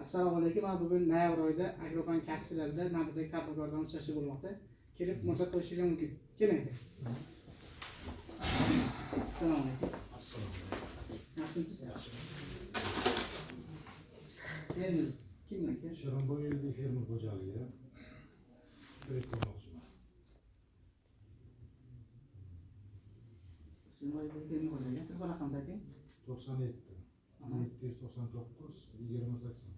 Assalomu alaykum. Men bugun noyabr oyida Agrobank kassalarida navbatdagi tadbirkordan uchrashuv bo'lmoqda. Kelib murojaat qilishingiz mumkin. Keling. Assalomu alaykum. Assalomu alaykum. Yaxshimisiz? Endi kimniki? Sharonboy Elbek fermer xo'jaligi. Kredit olmoqchiman. Sharonboy Elbek fermer xo'jaligi. Telefon raqamingizni ayting. 97 799 2080.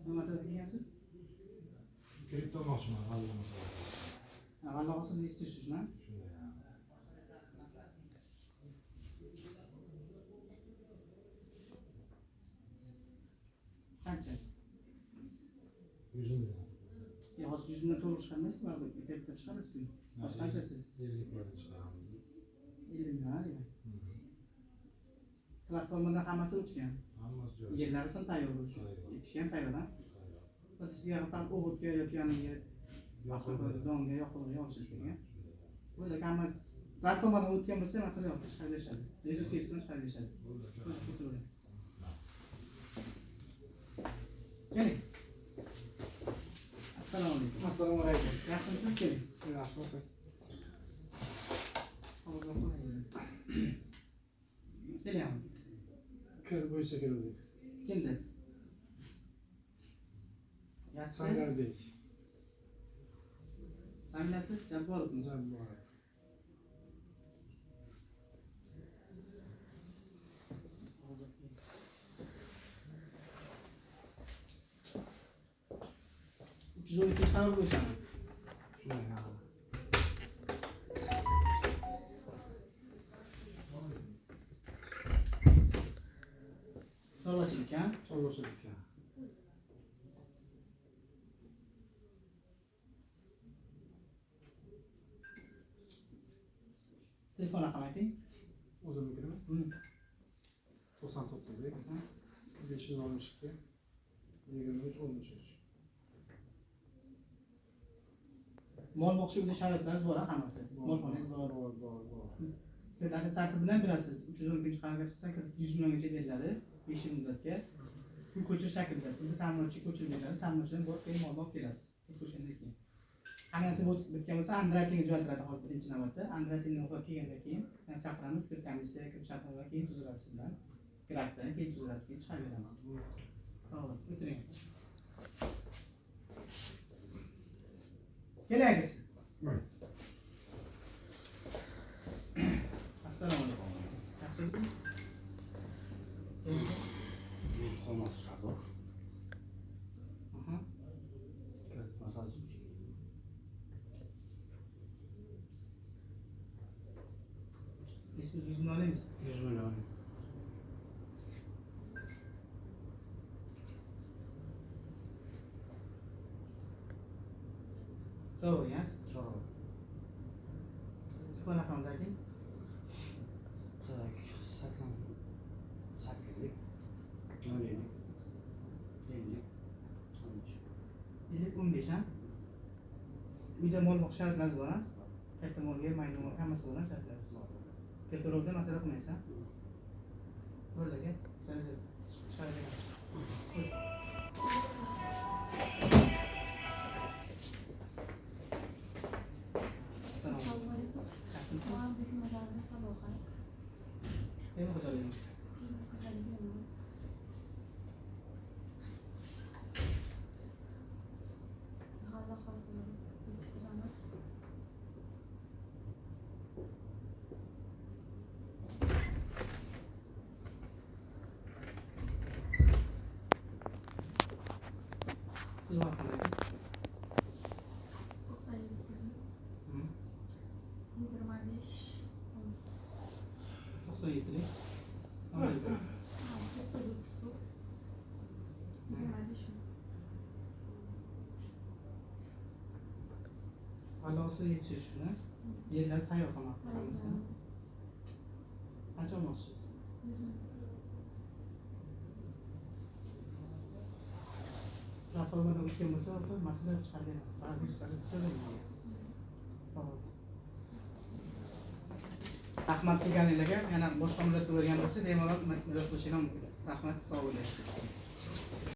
Nima masala degansiz? Kredit olmoqchiman, g'alla masala. G'alla hosilini yetishtirishmi? Shunday. Qancha? 100 million. Hozir 100 ming to'liq chiqarmaysizmi? Baribir bitta chiqarasiz-ku. Hozir qanchasi? 50 foiz chiqaraman. 50 million demak. Platformadan hammasi o'tgan. Hammasi joyida. Yerlari ham tayyor bo'lsin. Ikishi ham tayyor-a? Sizga ham o'g'itga yoki yoniga donga yoqilib yolishingiz kerak. Bo'ldi, hamma platformadan o'tgan bo'lsa, masala yo'q, chiqarib berishadi. Rezerv kelishini chiqarib berishadi. Keling. Assalomu alaykum. Assalomu alaykum. Yaxshimisiz? Keling. Yaxshimisiz? Keling. Kredit bo'yicha keldik. Kimdir? Yaxshi. Sangarbek. Familiyasi Jabborovmi? Jabborov. Zo'r chiqarib qo'yishadi. Shunday. Chorvachilik ekan. Chorvachilik ekan. Telefon raqam ayting. O'zimnikimi? 99 562 23 13. Mol boqishda sharoitlaringiz bor, hammasi. Molxonangiz bor. Bor. Kredit tartibi bilan bilasiz. 312 qaragas qilsa kredit 100 milliongacha beriladi 5 yil muddatga. Pul ko'chirish shaklida. Pulni ta'minlovchi ko'chirib beradi. Ta'minlovchidan borib keyin mol olib kelasiz. Pul ko'chirgandan keyin. Hammasi bitgan bo'lsa, underwritingga jo'natiladi hozir birinchi navbatda. Underwritingni o'qib kelgandan keyin chaqiramiz, kredit komissiya, kredit shartnomalar keyin tuziladi sizlar. Grafikdan keyin tuziladi, keyin chiqarib beramiz. Xo'p, o'tiring. Kelangiz. Assalomu alaykum. Yaxshimisiz? Men Xolmas Sardor. Aha. Kredit masalasi uchun. Biz 100 million olamiz. 100 million. Chorva ya. Chorva. Telefon raqamingizni ayting. Tak, 88lik 07 50 13. 15 ha. Uyda mol boqish shartlaringiz bor ha? Katta molga, mayda mol hammasi bor ha shartlar. Kattaroqda masala qilmaysiz ha? Bo'ldi aka. Siz chiqarib beramiz. Assalomu alaykum. Nima xo'jaligim? Telefon raqamingizni ayting. 97lik. Alosi yetishishini yerlar tayyor qilmoqchimiz. Qancha olmoqchisiz? Platformadan o'tgan bo'lsa, masala chiqarib beramiz. Biz so'raymiz. Rahmat deganlarga yana boshqa millat bo'lgan bo'lsa, bemalol murojaat qilishingiz mumkin. Rahmat, sog' bo'ling.